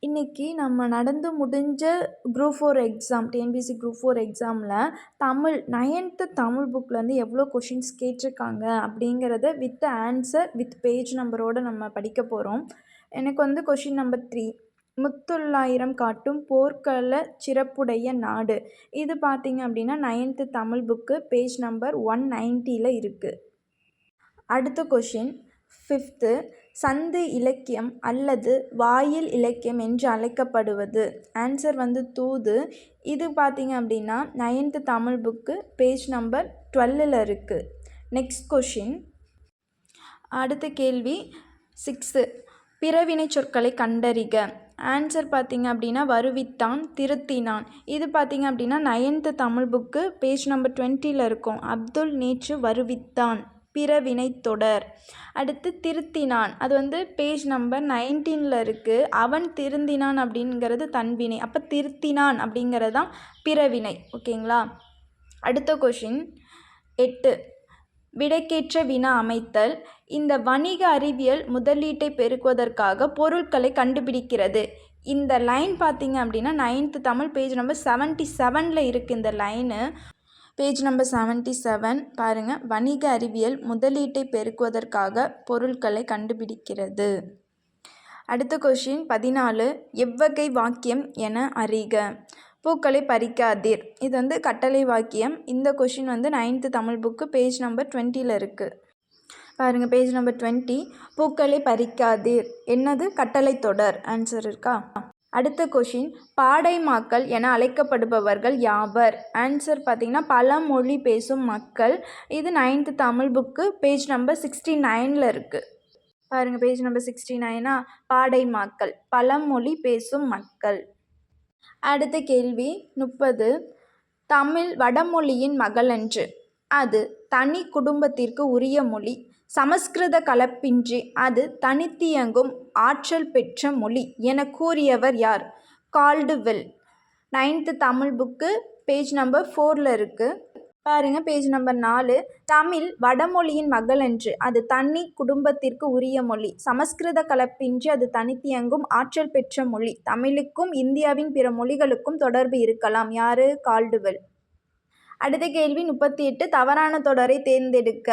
இன்றைக்கி நம்ம நடந்து முடிஞ்ச குரூப் 4 எக்ஸாம் டிஎன்பிஎஸ்சி குரூப் 4 எக்ஸாமில் தமிழ் 9th தமிழ் புக்லேருந்து எவ்வளோ கொஷின்ஸ் கேட்டிருக்காங்க அப்படிங்கிறத வித் ஆன்சர் வித் பேஜ் நம்பரோடு நம்ம படிக்க போகிறோம். எனக்கு வந்து கொஷின் நம்பர் 3 முத்துள்ளாயிரம் காட்டும் போர்க்கள சிறப்புடைய நாடு. இது பார்த்திங்க அப்படின்னா 9th Tamil book page number 190 இருக்குது. அடுத்த கொஷின் 5th சந்து இலக்கியம் அல்லது வாயில் இலக்கியம் என்று அழைக்கப்படுவது. ஆன்சர் வந்து தூது. இது பார்த்திங்க அப்படின்னா 9th Tamil book page number 12 இருக்குது. Next question. அடுத்த கேள்வி 6th பிறவினை சொற்களை கண்டறிக. ஆன்சர் பார்த்திங்க அப்படின்னா வருவித்தான், திருத்தினான். இது பார்த்திங்க அப்படின்னா 9th Tamil book page number 20 இருக்கும். அப்துல் நேற்று வருவித்தான், பிறவினை தொடர். அடுத்து திருத்தினான், அது வந்து பேஜ் நம்பர் 19 இருக்குது. அவன் திருந்தினான் அப்படிங்கிறது தன்வினை, அப்போ திருத்தினான் அப்படிங்கிறது தான் பிறவினை. ஓகேங்களா. அடுத்த கொஷின் 8 விடைக்கேற்ற வினா அமைத்தல். இந்த வணிக அறிவியல் முதலீட்டை பெருக்குவதற்காக பொருட்களை கண்டுபிடிக்கிறது. இந்த லைன் பார்த்திங்க அப்படின்னா 9th தமிழ் பேஜ் நம்பர் 77 இருக்குது. இந்த லைனு பேஜ் நம்பர் 77 பாருங்கள். வணிக அறிவியல் முதலீட்டை பெருக்குவதற்காக பொருட்களை கண்டுபிடிக்கிறது. அடுத்த கொஷின் 14 எவ்வகை வாக்கியம் என அறிக. பூக்களை பறிக்காதீர், இது வந்து கட்டளை வாக்கியம். இந்த கொஷின் வந்து 9th Tamil book page number 20 இருக்குது. பாருங்கள் பேஜ் நம்பர் 20 பூக்களை பறிக்காதீர் என்னது கட்டளை தொடர். ஆன்சர் இருக்கா. அடுத்த கொஷின் பாடைமாக்கள் என அழைக்கப்படுபவர்கள் யாவர். ஆன்சர் பார்த்திங்கன்னா பழமொழி பேசும் மக்கள். இது 9th Tamil book page number 69 இருக்குது. பாருங்கள் பேஜ் நம்பர் 69 பாடைமாக்கள் பழமொழி பேசும் மக்கள். அடுத்த கேள்வி 30 தமிழ் வடமொழியின் மகளன்று, அது தனி குடும்பத்திற்கு உரிய மொழி. சமஸ்கிருத கலப்பின்றி அது தனித்தியங்கும் ஆற்றல் பெற்ற மொழி என கூறியவர் யார்? Caldwell. 9th Tamil book page number 4 இருக்குது. பாருங்கள் பேஜ் நம்பர் 4 தமிழ் வடமொழியின் மகளன்று, அது தனி குடும்பத்திற்கு உரிய மொழி. சமஸ்கிருத கலப்பின்றி அது தனித்தியங்கும் ஆற்றல் பெற்ற மொழி. தமிழுக்கும் இந்தியாவின் பிற மொழிகளுக்கும் தொடர்பு இருக்கலாம். யார்? கால்டுவெல். அடுத்த கேள்வி 38 தவறான தொடரை தேர்ந்தெடுக்க.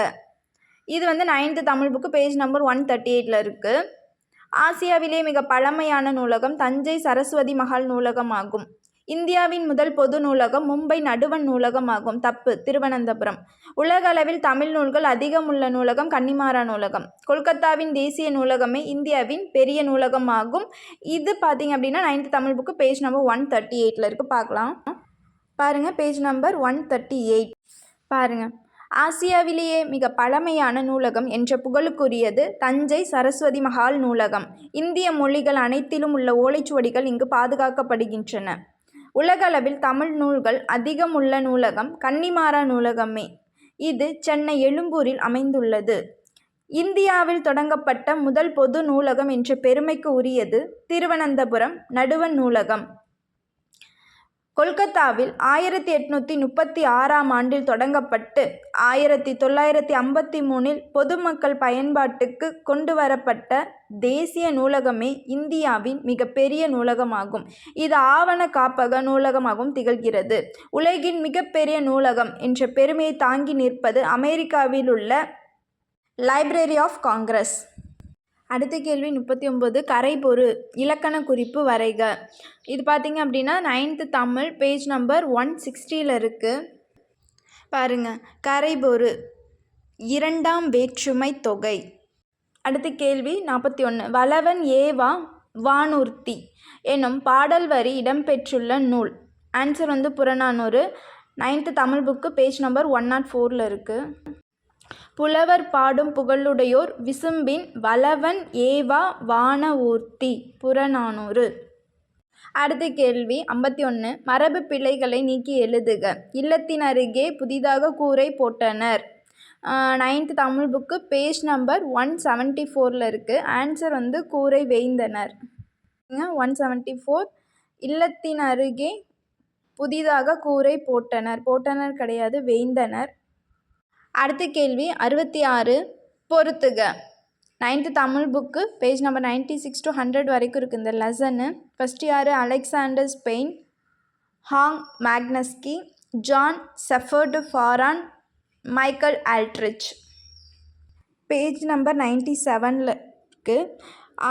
இது வந்து 9th Tamil book page number 138 இருக்குது. ஆசியாவிலே மிக பழமையான நூலகம் தஞ்சை சரஸ்வதி மஹால் நூலகம் ஆகும். இந்தியாவின் முதல் பொது நூலகம் மும்பை நடுவண் நூலகம் ஆகும். தப்பு, திருவனந்தபுரம். உலக அளவில் தமிழ் நூல்கள் அதிகமுள்ள நூலகம் கன்னிமாரா நூலகம். கொல்கத்தாவின் தேசிய நூலகமே இந்தியாவின் பெரிய நூலகம் ஆகும். இது பார்த்திங்க அப்படின்னா 9th Tamil book page number 138 இருக்குது. பார்க்கலாம். பாருங்கள் பேஜ் நம்பர் 138. பாருங்கள் ஆசியாவிலேயே மிக பழமையான நூலகம் என்ற புகழுக்குரியது தஞ்சை சரஸ்வதி மஹால் நூலகம். இந்திய மொழிகள் அனைத்திலும் உள்ள ஓலைச்சுவடிகள் இங்கு பாதுகாக்கப்படுகின்றன. உலகளவில் தமிழ் நூல்கள் அதிகம் உள்ள நூலகம் கன்னிமாரா நூலகமே. இது சென்னை எழும்பூரில் அமைந்துள்ளது. இந்தியாவில் தொடங்கப்பட்ட முதல் பொது நூலகம் என்ற பெருமைக்கு உரியது திருவனந்தபுரம் நடுவண் நூலகம். கொல்கத்தாவில் 1836 ஆண்டில் தொடங்கப்பட்டு 1953 பொதுமக்கள் பயன்பாட்டுக்கு கொண்டு வரப்பட்ட தேசிய நூலகமே இந்தியாவின் மிகப்பெரிய நூலகமாகும். இது ஆவண காப்பக நூலகமாகவும் திகழ்கிறது. உலகின் மிகப்பெரிய நூலகம் என்ற பெருமையை தாங்கி நிற்பது அமெரிக்காவில் உள்ள லைப்ரரி ஆஃப் காங்கிரஸ். அடுத்த கேள்வி 39 கரைபொரு இலக்கண குறிப்பு வரைக. இது பார்த்திங்க அப்படின்னா 9th தமிழ் பேஜ் நம்பர் 160 இருக்குது. பாருங்கள் கரைபொரு இரண்டாம் வேற்றுமை தொகை. அடுத்த கேள்வி 41 வளவன் ஏவா வானூர்த்தி எனும் பாடல் வரி இடம்பெற்றுள்ள நூல். ஆன்சர் வந்து Purananuru. 9th Tamil book page number 104 இருக்குது. புலவர் பாடும் புகழுடையோர் விசும்பின் வளவன் ஏவா வானஊர்த்தி புறநானூறு. அடுத்த கேள்வி 51 மரபு பிழைகளை நீக்கி எழுதுக. இல்லத்தின் அருகே புதிதாக கூரை போட்டனர். 9th Tamil book page number 174 இருக்குது. ஆன்சர் வந்து கூரை வேய்ந்தனர். 174 இல்லத்தின் அருகே புதிதாக கூரை போட்டனர். போட்டனர் கிடையாது, வேய்ந்தனர். அடுத்த கேள்வி 66 பொறுத்துக. 9th Tamil book page number 96 to 100 வரைக்கும் இருக்குது இந்த லெசனு. ஃபஸ்ட்டு யார்? அலெக்சாண்டர் ஸ்பெயின், ஹாங் மேக்னஸ்கி, John Shepherd Barron, Michael Aldrich. Page number 97 இருக்குது.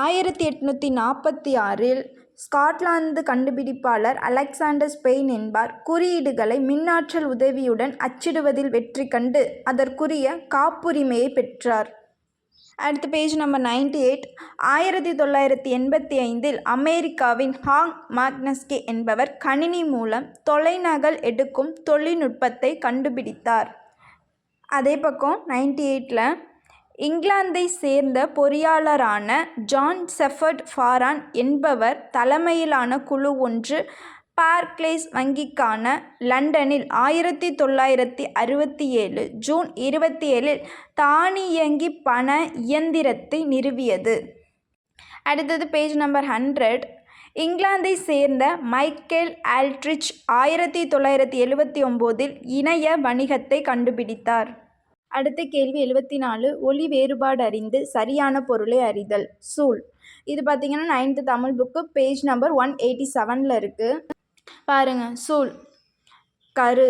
1846 ஸ்காட்லாந்து கண்டுபிடிப்பாளர் அலெக்சாண்டர் ஸ்பெயின் என்பார் குறியீடுகளை மின்னாற்றல் உதவியுடன் அச்சிடுவதில் வெற்றி கண்டு அதற்குரிய காப்புரிமையை பெற்றார். அடுத்து பேஜ் நம்பர் 98. 1985 அமெரிக்காவின் ஹாங் மேக்னஸ்கி என்பவர் கணினி மூலம் தொலைநகல் எடுக்கும் தொழில்நுட்பத்தை கண்டுபிடித்தார். அதே பக்கம் 98ல் இங்கிலாந்தை சேர்ந்த பொறியாளரான ஜான் செஃபர்ட் ஃபாரான் என்பவர் தலைமையிலான குழு ஒன்று பார்க்லேஸ் வங்கிக்கான லண்டனில் 1967 ஜூன் 27 தானியங்கி பண இயந்திரத்தை நிறுவியது. அடுத்தது பேஜ் நம்பர் 100. இங்கிலாந்தை சேர்ந்த மைக்கேல் ஆல்ட்ரிச் 1979 இணைய வணிகத்தை கண்டுபிடித்தார். அடுத்த கேள்வி 74. ஒலி வேறுபாடு அறிந்து சரியான பொருளை அறிதல். சூல். இது பார்த்திங்கன்னா 9th Tamil book page number 187 இருக்குது. பாருங்கள், சூல் கரு.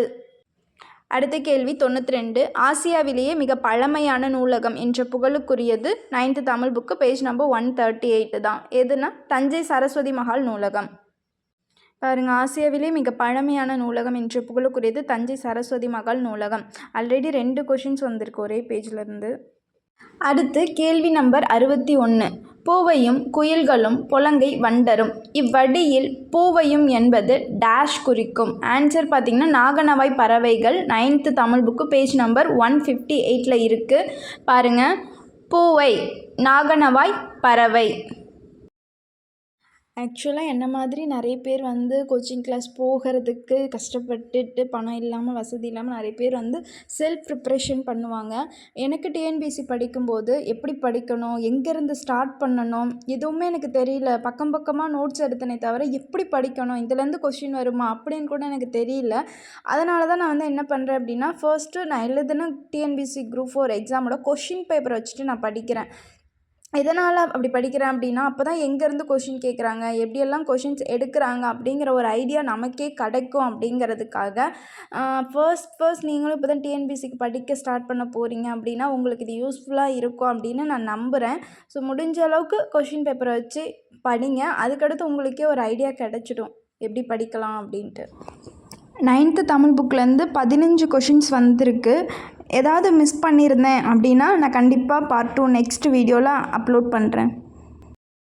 அடுத்த கேள்வி 92. ஆசியாவிலேயே மிக பழமையான நூலகம் என்ற புகழுக்குரியது 9th Tamil book page number 138 தான். எதுனா தஞ்சை சரஸ்வதி மஹால் நூலகம். பாருங்கள், ஆசியாவிலே மிக பழமையான நூலகம் என்ற புகழுக்குரியது தஞ்சை சரஸ்வதி மஹால் நூலகம். ஆல்ரெடி 2 கொஷின்ஸ் வந்திருக்கு ஒரே பேஜ்லேருந்து. அடுத்து கேள்வி நம்பர் 61. பூவையும் குயில்களும் புலங்கை வண்டரும் இவ்வடியில் பூவையும் என்பது டேஷ் குறிக்கும். ஆன்சர் பார்த்திங்கன்னா நாகனவாய் பறவைகள். 9th Tamil book page number 158 இருக்குது. பாருங்கள், பூவை நாகனவாய் பறவை. ஆக்சுவலாக என்ன மாதிரி நிறைய பேர் வந்து கோச்சிங் கிளாஸ் போகிறதுக்கு கஷ்டப்பட்டுட்டு பணம் இல்லாமல் வசதி இல்லாமல் நிறைய பேர் வந்து செல்ஃப் ப்ரிப்ரேஷன் பண்ணுவாங்க. எனக்கு டிஎன்பிஎஸ்சி படிக்கும்போது எப்படி படிக்கணும், எங்கேருந்து ஸ்டார்ட் பண்ணணும் எதுவுமே எனக்கு தெரியல. பக்கம் பக்கமாக நோட்ஸ் எடுத்தனே தவிர எப்படி படிக்கணும், இதுலேருந்து கொஷின் வருமா அப்படின்னு கூட எனக்கு தெரியல. அதனால தான் நான் வந்து என்ன பண்ணுறேன் அப்படின்னா, ஃபர்ஸ்ட்டு நான் எழுதின டிஎன்பிஎஸ்சி குரூப் 4 எக்ஸாமோட கொஷின் பேப்பரை வச்சுட்டு நான் படிக்கிறேன். எதனால் அப்படி படிக்கிறேன் அப்படின்னா, அப்போ தான் எங்கேருந்து கொஷின் கேட்குறாங்க, எப்படியெல்லாம் கொஷின்ஸ் எடுக்கிறாங்க அப்படிங்கிற ஒரு ஐடியா நமக்கே கிடைக்கும் அப்படிங்கிறதுக்காக. ஃபர்ஸ்ட் நீங்களும் இப்போ தான் டிஎன்பிஎஸ்சிக்கு படிக்க ஸ்டார்ட் பண்ண போகிறீங்க அப்படின்னா உங்களுக்கு இது யூஸ்ஃபுல்லாக இருக்கும் அப்படின்னு நான் நம்புகிறேன். ஸோ முடிஞ்ச அளவுக்கு கொஷின் பேப்பரை வச்சு படிங்க. அதுக்கடுத்து உங்களுக்கே ஒரு ஐடியா கிடச்சிடும் எப்படி படிக்கலாம் அப்படின்ட்டு. 9th தமிழ் புக்லேருந்து 15 கொஷின்ஸ் வந்திருக்கு. ஏதாவது மிஸ் பண்ணியிருந்தேன் அப்படின்னா நான் கண்டிப்பாக பார்ட் 2 நெக்ஸ்ட் வீடியோவில் அப்லோட் பண்ணுறேன்.